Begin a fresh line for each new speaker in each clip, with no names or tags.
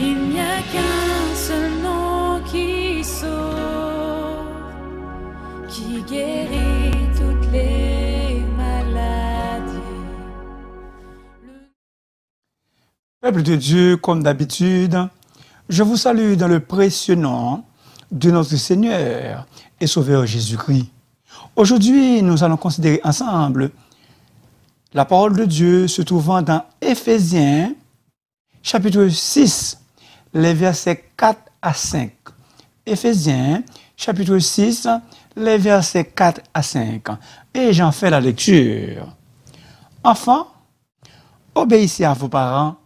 Il n'y a qu'un seul nom qui sauve, qui guérit toutes les maladies.
Peuple de Dieu, comme d'habitude, je vous salue dans le précieux nom de notre Seigneur et Sauveur Jésus-Christ. Aujourd'hui, nous allons considérer ensemble la parole de Dieu se trouvant dans Éphésiens, chapitre 6, les versets 4 à 5. Éphésiens, chapitre 6, les versets 4 à 5. Et j'en fais la lecture. Enfants, obéissez à vos parents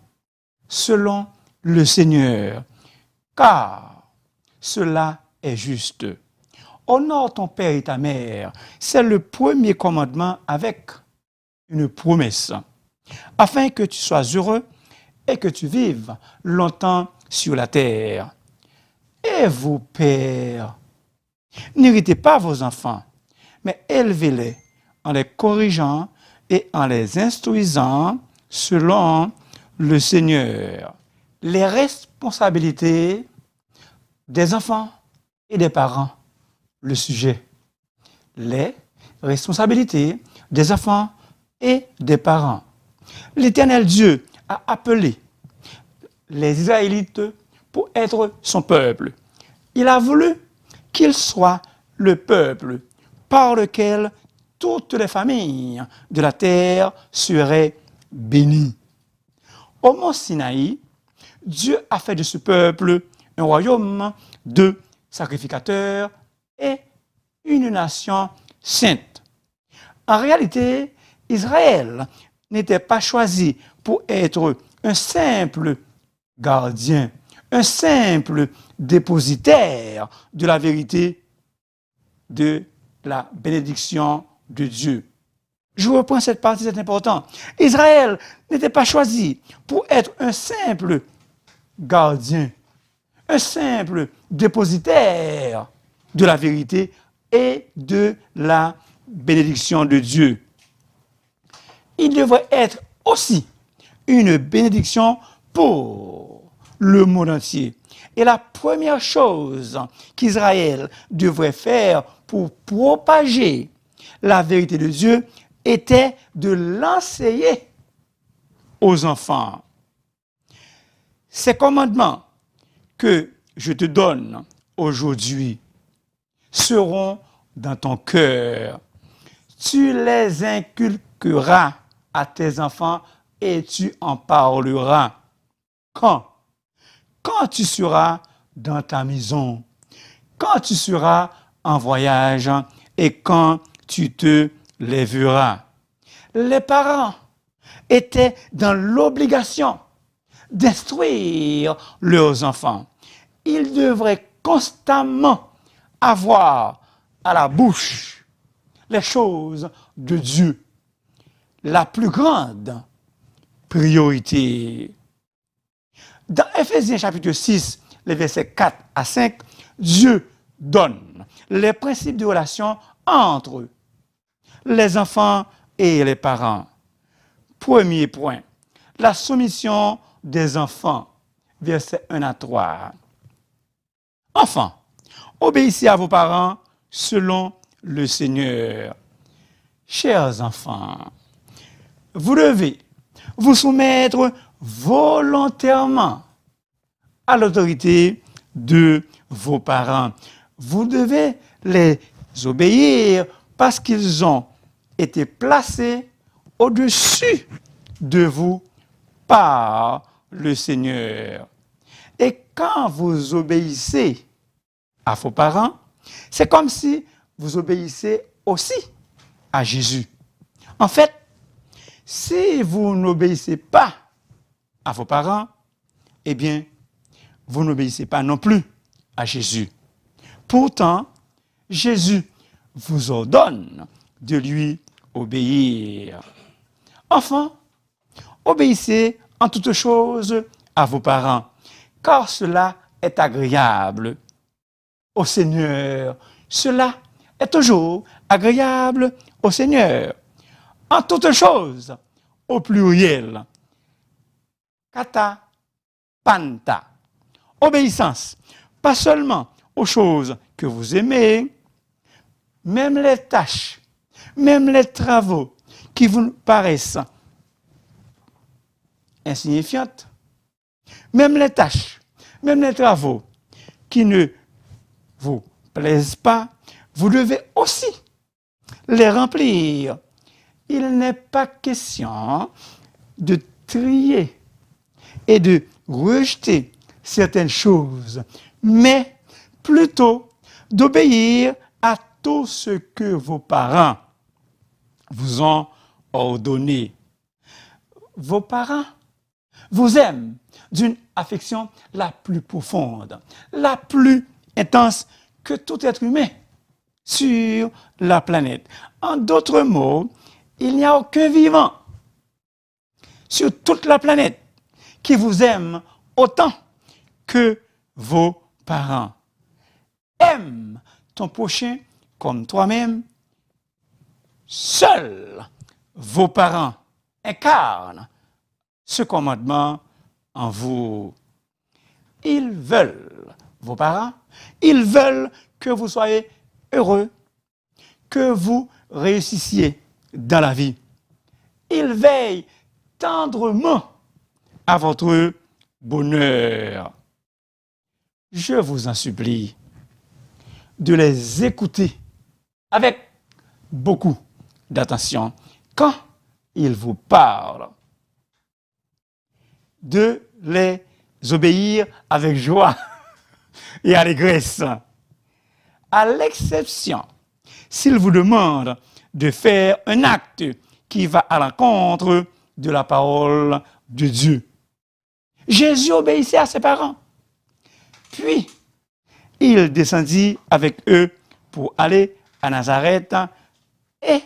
selon le Seigneur, car cela est juste. Honore ton père et ta mère, c'est le premier commandement avec une promesse, afin que tu sois heureux et que tu vives longtemps sur la terre. Et vous, pères, n'irritez pas vos enfants, mais élevez-les en les corrigeant et en les instruisant selon le Seigneur. Les responsabilités des enfants et des parents. Le sujet. Les responsabilités des enfants et des parents. L'Éternel Dieu a appelé les Israélites pour être son peuple. Il a voulu qu'ils soient le peuple par lequel toutes les familles de la terre seraient bénies. Au mont Sinaï, Dieu a fait de ce peuple un royaume de sacrificateurs et une nation sainte. En réalité, Israël n'était pas choisi pour être un simple gardien, un simple dépositaire de la vérité de la bénédiction de Dieu. Je reprends cette partie, c'est important. Israël n'était pas choisi pour être un simple gardien, un simple dépositaire de la vérité et de la bénédiction de Dieu. Il devrait être aussi une bénédiction pour le monde entier. Et la première chose qu'Israël devrait faire pour propager la vérité de Dieu était de l'enseigner aux enfants. Ces commandements que je te donne aujourd'hui seront dans ton cœur. Tu les inculqueras à tes enfants et tu en parleras. Quand? Quand tu seras dans ta maison, quand tu seras en voyage et quand tu te lèveras. Les parents étaient dans l'obligation d'instruire leurs enfants. Ils devraient constamment avoir à la bouche les choses de Dieu. La plus grande priorité. Dans Éphésiens chapitre 6, les versets 4 à 5, Dieu donne les principes de relation entre les enfants et les parents. Premier point, la soumission des enfants, versets 1 à 3. Enfants, obéissez à vos parents selon le Seigneur. Chers enfants, vous devez vous soumettre volontairement à l'autorité de vos parents. Vous devez les obéir parce qu'ils ont été placés au-dessus de vous par le Seigneur. Et quand vous obéissez à vos parents, c'est comme si vous obéissez aussi à Jésus. En fait, si vous n'obéissez pas à vos parents, eh bien, vous n'obéissez pas non plus à Jésus. Pourtant, Jésus vous ordonne de lui obéir. Enfants, obéissez en toutes choses à vos parents, car cela est agréable au Seigneur. Cela est toujours agréable au Seigneur. En toutes choses, au pluriel. Kata, panta. Obéissance, pas seulement aux choses que vous aimez, même les tâches, même les travaux qui vous paraissent insignifiantes, même les tâches, même les travaux qui ne vous plaisent pas, vous devez aussi les remplir. Il n'est pas question de trier et de rejeter certaines choses, mais plutôt d'obéir à tout ce que vos parents vous ont ordonné. Vos parents vous aiment d'une affection la plus profonde, la plus intense que tout être humain sur la planète. En d'autres mots, il n'y a aucun vivant sur toute la planète qui vous aime autant que vos parents. Aime ton prochain comme toi-même. Seuls vos parents incarnent ce commandement en vous. Ils veulent, vos parents, ils veulent que vous soyez heureux, que vous réussissiez dans la vie. Ils veillent tendrement à votre bonheur. Je vous en supplie de les écouter avec beaucoup d'attention quand ils vous parlent, de les obéir avec joie et allégresse, à l'exception s'ils vous demandent de faire un acte qui va à l'encontre de la parole de Dieu. Jésus obéissait à ses parents. Puis, il descendit avec eux pour aller à Nazareth et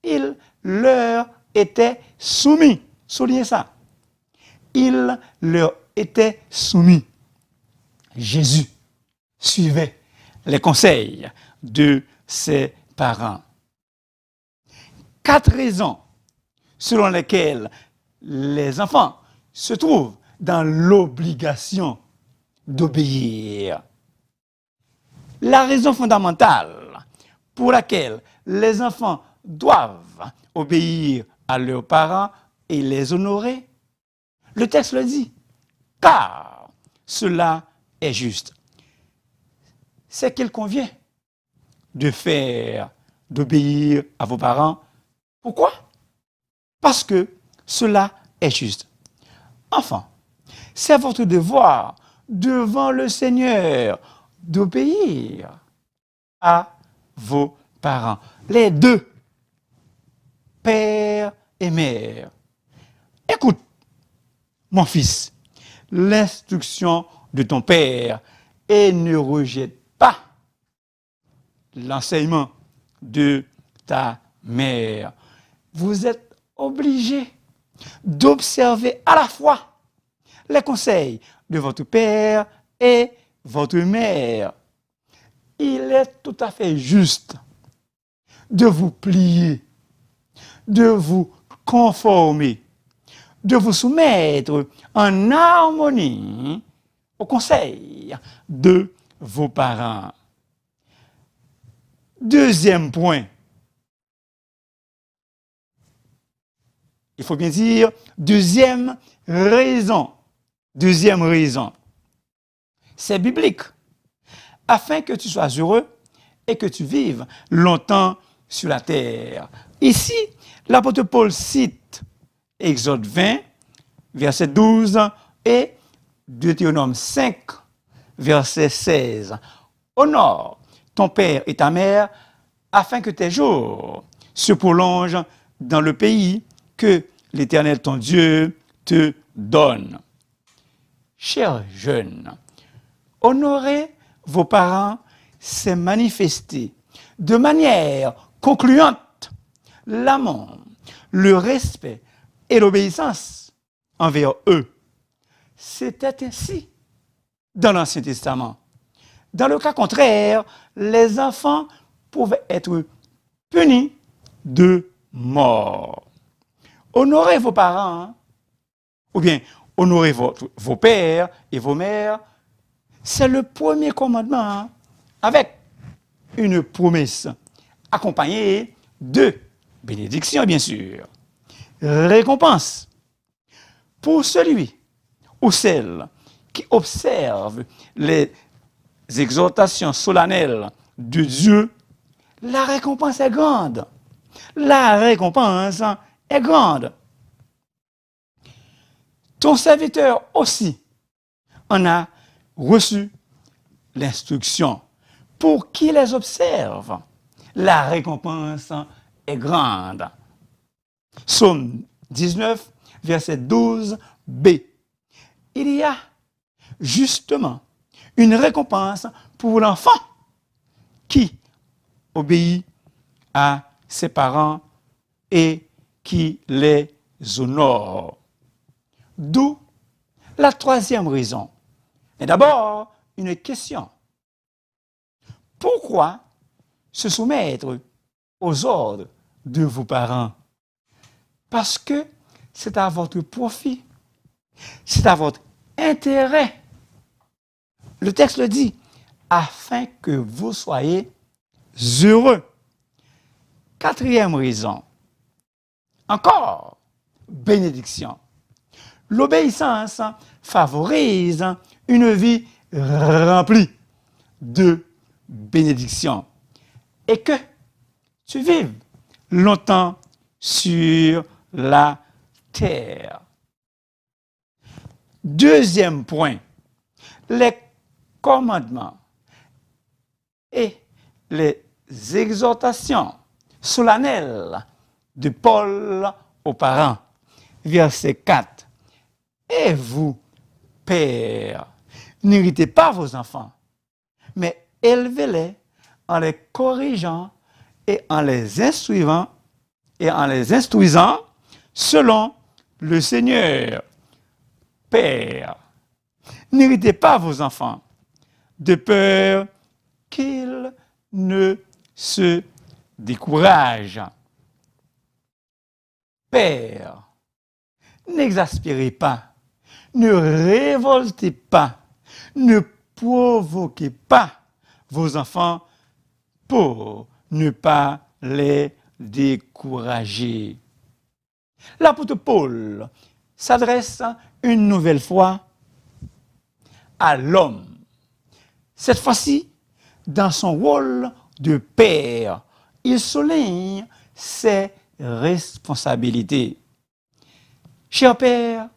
il leur était soumis. Soulignez ça. Il leur était soumis. Jésus suivait les conseils de ses parents. 4 raisons selon lesquelles les enfants se trouvent dans l'obligation d'obéir. La raison fondamentale pour laquelle les enfants doivent obéir à leurs parents et les honorer, le texte le dit, car cela est juste. C'est qu'il convient de faire, d'obéir à vos parents. Pourquoi? Parce que cela est juste. Enfants, c'est votre devoir devant le Seigneur d'obéir à vos parents. Les deux, père et mère. Écoute, mon fils, l'instruction de ton père et ne rejette pas l'enseignement de ta mère. Vous êtes obligés d'observer à la fois les conseils de votre père et votre mère. Il est tout à fait juste de vous plier, de vous conformer, de vous soumettre en harmonie aux conseils de vos parents. Deuxième point, il faut bien dire deuxième raison, c'est biblique, afin que tu sois heureux et que tu vives longtemps sur la terre. Ici, l'apôtre Paul cite Exode 20, verset 12 et Deutéronome 5, verset 16. Honore ton père et ta mère afin que tes jours se prolongent dans le pays que l'Éternel ton Dieu te donne. Chers jeunes, honorer vos parents, c'est manifester de manière concluante l'amour, le respect et l'obéissance envers eux. C'était ainsi dans l'Ancien Testament. Dans le cas contraire, les enfants pouvaient être punis de mort. Honorez vos parents, ou bien honorez vos pères et vos mères, c'est le premier commandement avec une promesse accompagnée de bénédiction, bien sûr. Récompense pour celui ou celle qui observe les exhortations solennelles de Dieu. La récompense est grande. La récompense est grande. Ton serviteur aussi en a reçu l'instruction pour qui les observe. La récompense est grande. Psaume 19, verset 12b. Il y a justement une récompense pour l'enfant qui obéit à ses parents et qui les honore. D'où la troisième raison. Mais d'abord, une question. Pourquoi se soumettre aux ordres de vos parents? Parce que c'est à votre profit, c'est à votre intérêt. Le texte le dit, afin que vous soyez heureux. Quatrième raison. Encore, bénédiction. L'obéissance favorise une vie remplie de bénédiction et que tu vives longtemps sur la terre. Deuxième point, les commandements et les exhortations solennelles de Paul aux parents. Verset 4. Et vous, pères, n'irritez pas vos enfants, mais élevez-les en les corrigeant et en les instruisant selon le Seigneur. Père, n'irritez pas vos enfants, de peur qu'ils ne se découragent. Père, n'exaspérez pas, ne révoltez pas, ne provoquez pas vos enfants pour ne pas les décourager. L'apôtre Paul s'adresse une nouvelle fois à l'homme, cette fois-ci dans son rôle de père. Il souligne ses responsabilités. Cher père,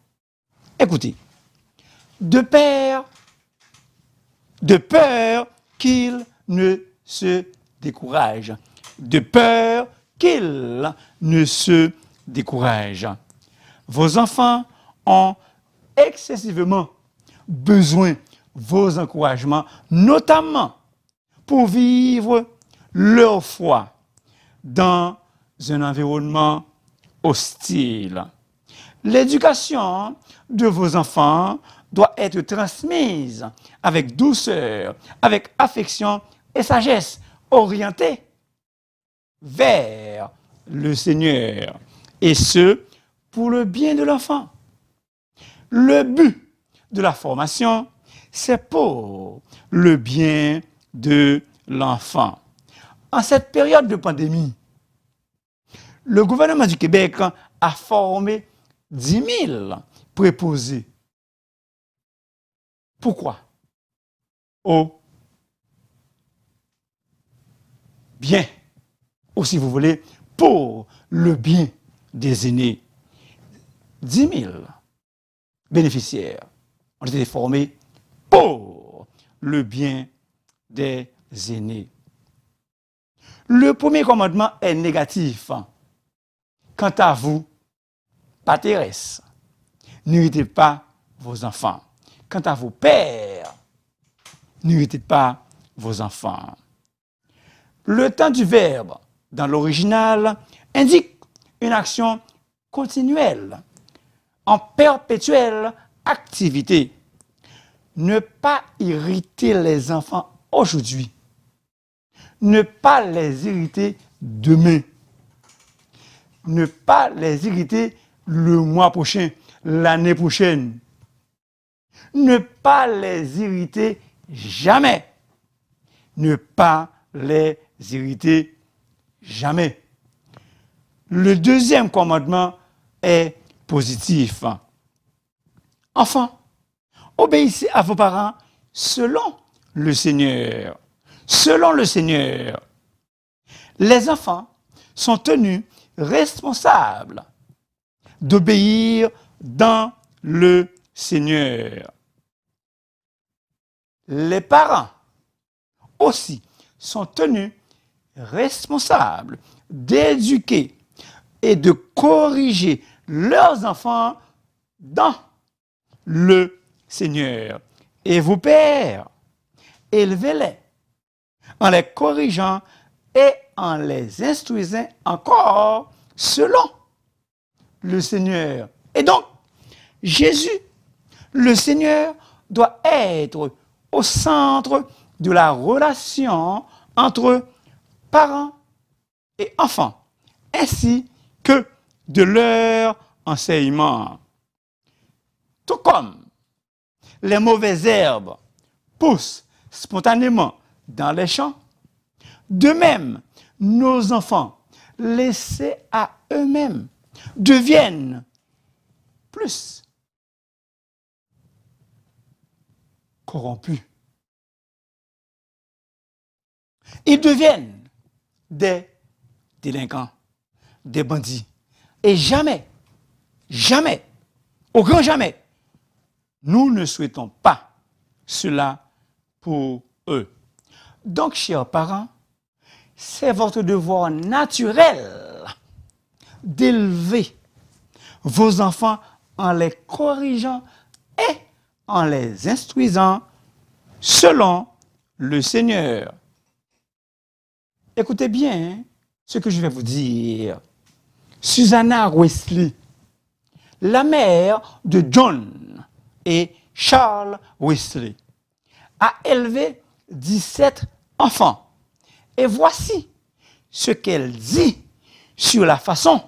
écoutez, de peur qu'il ne se décourage, de peur qu'il ne se décourage. Vos enfants ont excessivement besoin de vos encouragements, notamment pour vivre leur foi dans un environnement hostile. L'éducation de vos enfants doit être transmise avec douceur, avec affection et sagesse, orientée vers le Seigneur, et ce, pour le bien de l'enfant. Le but de la formation, c'est pour le bien de l'enfant. En cette période de pandémie, le gouvernement du Québec a formé 10 000 préposés. Pourquoi? Au bien, ou si vous voulez, pour le bien des aînés. 10 000 bénéficiaires ont été formés pour le bien des aînés. Le premier commandement est négatif. Quant à vous, paterès, n'irritez pas vos enfants. Quant à vos pères, n'irritez pas vos enfants. Le temps du verbe dans l'original indique une action continuelle, en perpétuelle activité. Ne pas irriter les enfants aujourd'hui. Ne pas les irriter demain. Ne pas les irriter le mois prochain, l'année prochaine. Ne pas les irriter jamais. Ne pas les irriter, jamais. Le deuxième commandement est positif. Enfants, obéissez à vos parents selon le Seigneur. Selon le Seigneur. Les enfants sont tenus responsables d'obéir dans le Seigneur. Les parents aussi sont tenus responsables d'éduquer et de corriger leurs enfants dans le Seigneur. Et vous, pères, élevez-les en les corrigeant et en les instruisant encore selon le Seigneur. Et donc, Jésus, le Seigneur, doit être au centre de la relation entre parents et enfants, ainsi que de leur enseignement. Tout comme les mauvaises herbes poussent spontanément dans les champs, de même, nos enfants, laissés à eux-mêmes, deviennent plus corrompus. Ils deviennent des délinquants, des bandits. Et jamais, jamais, au grand jamais, nous ne souhaitons pas cela pour eux. Donc, chers parents, c'est votre devoir naturel d'élever vos enfants en les corrigeant et en les instruisant selon le Seigneur. Écoutez bien ce que je vais vous dire. Susanna Wesley, la mère de John et Charles Wesley, a élevé 17 enfants. Et voici ce qu'elle dit sur la façon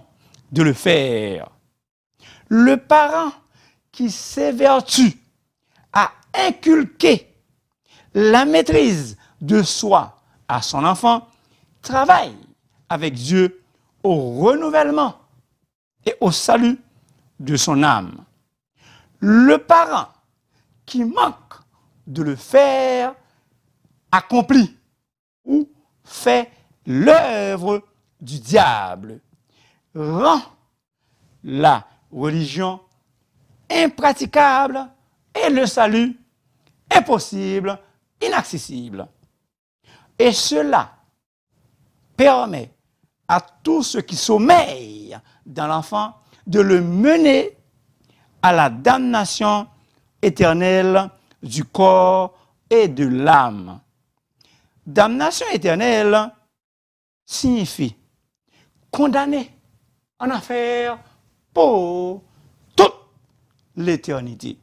de le faire. Le parent qui s'évertue à inculquer la maîtrise de soi à son enfant travaille avec Dieu au renouvellement et au salut de son âme. Le parent qui manque de le faire accomplit ou fait l'œuvre du diable, rend la religion impraticable et le salut impossible, inaccessible. Et cela permet à tout ce qui sommeille dans l'enfant de le mener à la damnation éternelle du corps et de l'âme. Damnation éternelle signifie condamné en enfer pour toute l'éternité.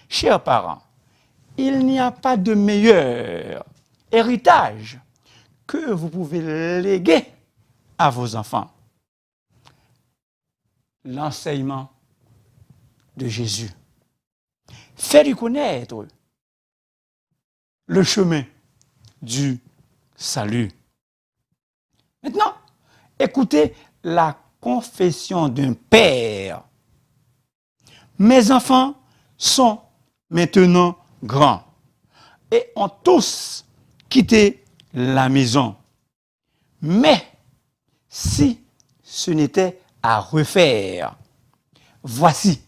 Chers parents, il n'y a pas de meilleur héritage que vous pouvez léguer à vos enfants. L'enseignement de Jésus. Faites-lui connaître le chemin du salut. Maintenant, écoutez la confession d'un père. Mes enfants sont maintenant grands et ont tous quitté la maison. Mais si ce n'était à refaire, voici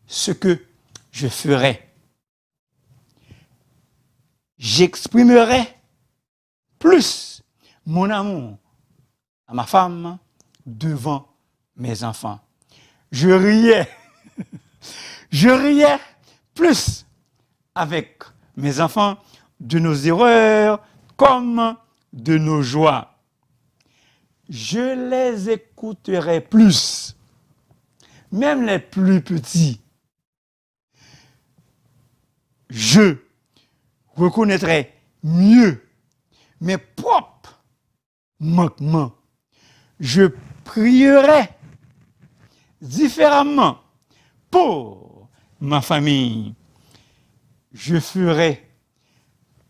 ce que je ferais. J'exprimerai plus mon amour à ma femme devant mes enfants. Je riais plus avec mes enfants de nos erreurs comme de nos joies. Je les écouterai plus, même les plus petits. Je reconnaîtrai mieux mes propres manquements. Je prierai différemment pour ma famille. Je ferai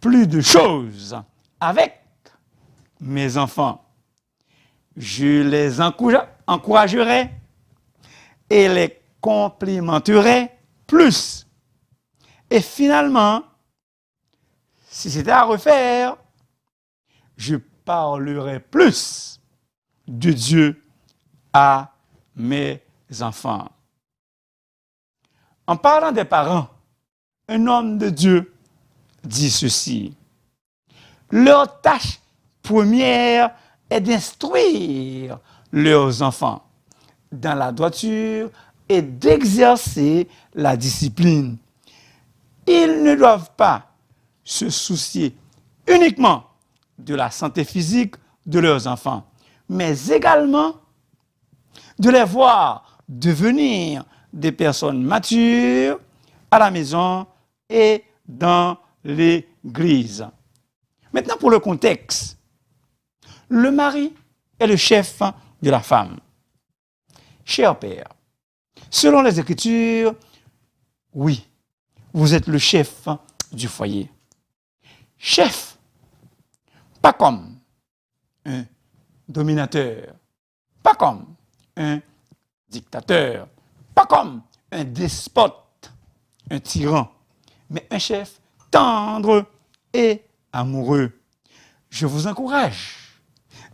plus de choses avec mes enfants. Je les encouragerai et les complimenterai plus. Et finalement, si c'était à refaire, je parlerai plus de Dieu à mes enfants. En parlant des parents, un homme de Dieu dit ceci: leur tâche première est d'instruire leurs enfants dans la droiture et d'exercer la discipline. Ils ne doivent pas se soucier uniquement de la santé physique de leurs enfants, mais également de les voir devenir des personnes matures à la maison et dans l'église. Maintenant, pour le contexte, le mari est le chef de la femme. Cher père, selon les Écritures, oui, vous êtes le chef du foyer. Chef, pas comme un dominateur, pas comme un dictateur, pas comme un despote, un tyran, mais un chef tendre et amoureux. Je vous encourage,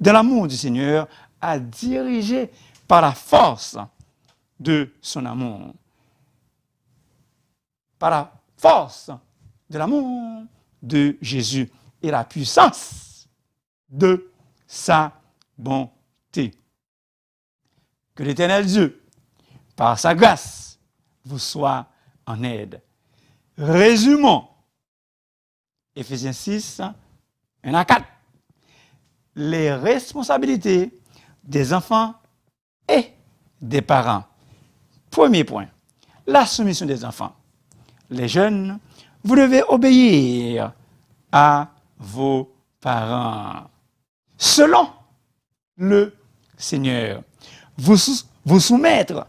dans l'amour du Seigneur, à diriger par la force de son amour, par la force de l'amour de Jésus et la puissance de sa bonté. Que l'Éternel Dieu, par sa grâce, vous soit en aide. Résumons Éphésiens 6, 1 à 4. Les responsabilités des enfants et des parents. Premier point, la soumission des enfants. Les jeunes, vous devez obéir à vos parents. Selon le Seigneur, vous soumettre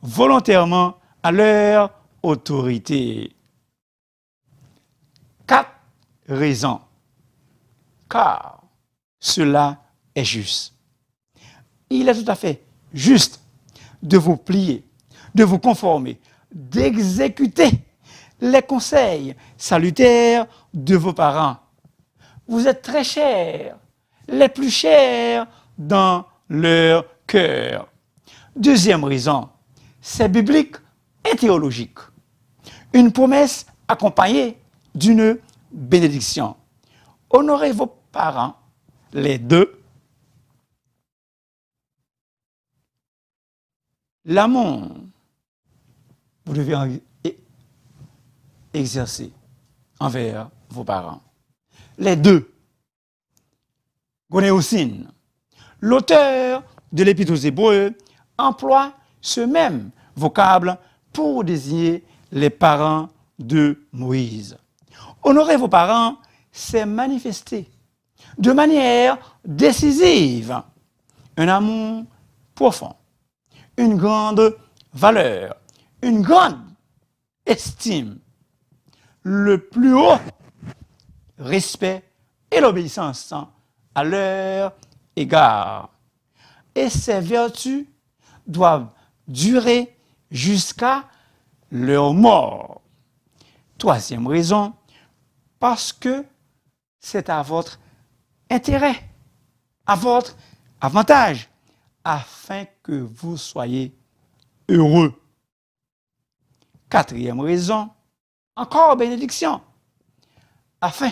volontairement à leur autorité. 4 raisons. Car cela est juste. Il est tout à fait juste de vous plier, de vous conformer, d'exécuter les conseils salutaires de vos parents. Vous êtes très chers, les plus chers dans leur cœur. Deuxième raison, c'est biblique et théologique. Une promesse accompagnée d'une bénédiction. Honorez vos parents, les deux. L'amour, vous devez exercer envers vos parents. Les deux. Gonéocine, l'auteur de l'Épître aux Hébreux, emploie ce même vocable pour désigner les parents de Moïse. Honorer vos parents, c'est manifester de manière décisive un amour profond, une grande valeur, une grande estime, le plus haut respect et l'obéissance à leur égard. Et ces vertus doivent durer jusqu'à leur mort. Troisième raison, parce que c'est à votre intérêt, à votre avantage, afin que vous soyez heureux. Quatrième raison, encore bénédiction, afin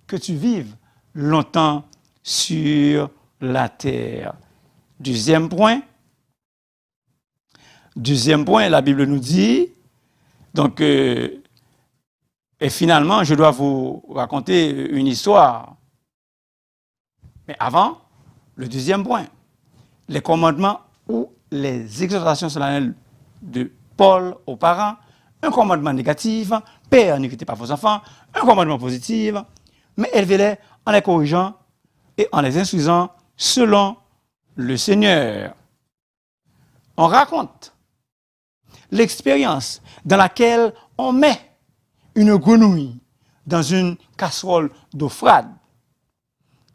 que tu vives longtemps sur la terre. Deuxième point, la Bible nous dit, donc, et finalement, je dois vous raconter une histoire. Mais avant, le deuxième point, les commandements ou les exhortations solennelles de Paul aux parents, un commandement négatif, père, n'écoutez pas vos enfants, un commandement positif, mais élevez-les en les corrigeant et en les instruisant selon le Seigneur. On raconte l'expérience dans laquelle on met une grenouille dans une casserole d'eau froide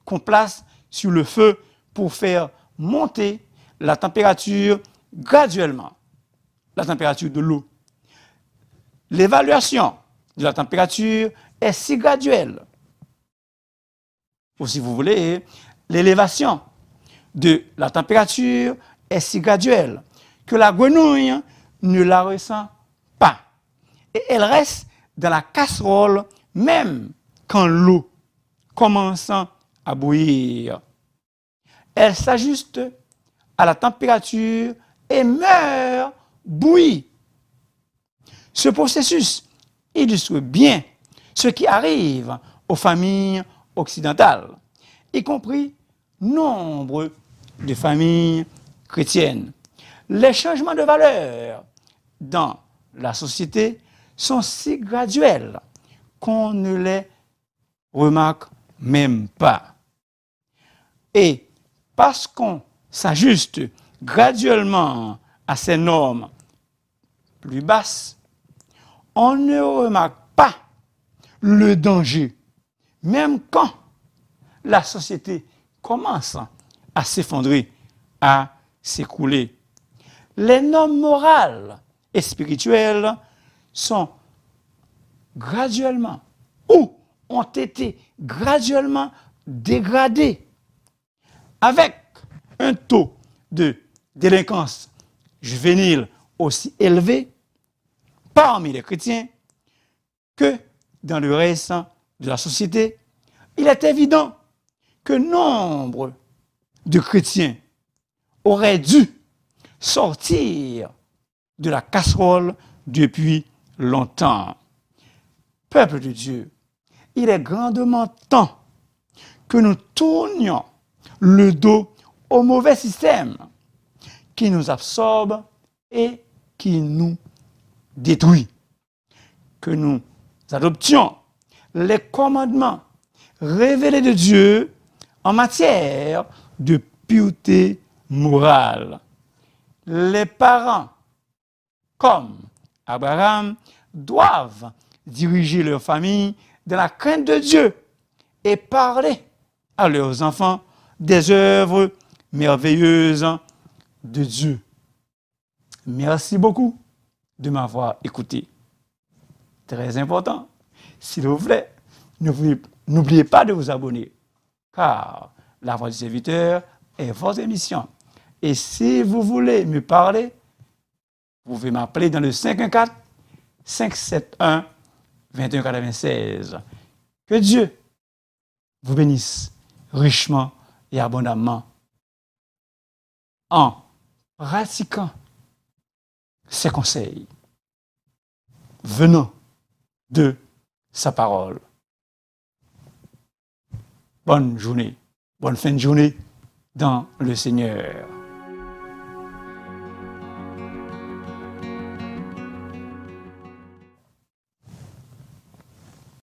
qu'on place sur le feu pour faire monter la température graduellement, la température de l'eau. L'évaluation de la température est si graduelle. Ou si vous voulez, l'élévation de la température est si graduelle que la grenouille ne la ressent pas. Et elle reste dans la casserole même quand l'eau commence à bouillir. Elle s'ajuste à la température et meurt bouillie. Ce processus illustre bien ce qui arrive aux familles occidentales, y compris nombre de familles chrétiennes. Les changements de valeur dans la société sont si graduels qu'on ne les remarque même pas. Et parce qu'on s'ajuste graduellement à ces normes plus basses, on ne remarque pas le danger, même quand la société commence à s'effondrer, à s'écrouler. Les normes morales et spirituelles sont graduellement ou ont été graduellement dégradées avec un taux de délinquance juvénile aussi élevé parmi les chrétiens que dans le reste de la société. Il est évident que nombre de chrétiens auraient dû sortir de la casserole depuis longtemps. Peuple de Dieu, il est grandement temps que nous tournions le dos au mauvais système qui nous absorbe et qui nous détruit. Que nous adoptions les commandements révélés de Dieu en matière de pureté morale. Les parents, comme Abraham, doivent diriger leur famille dans la crainte de Dieu et parler à leurs enfants des œuvres merveilleuses de Dieu. Merci beaucoup de m'avoir écouté. Très important. S'il vous plaît, n'oubliez pas de vous abonner, car La Voix du Serviteur est votre émission. Et si vous voulez me parler, vous pouvez m'appeler dans le 514-571-2196. Que Dieu vous bénisse richement et abondamment en pratiquant ses conseils venant de sa parole. Bonne journée, bonne fin de journée dans le Seigneur.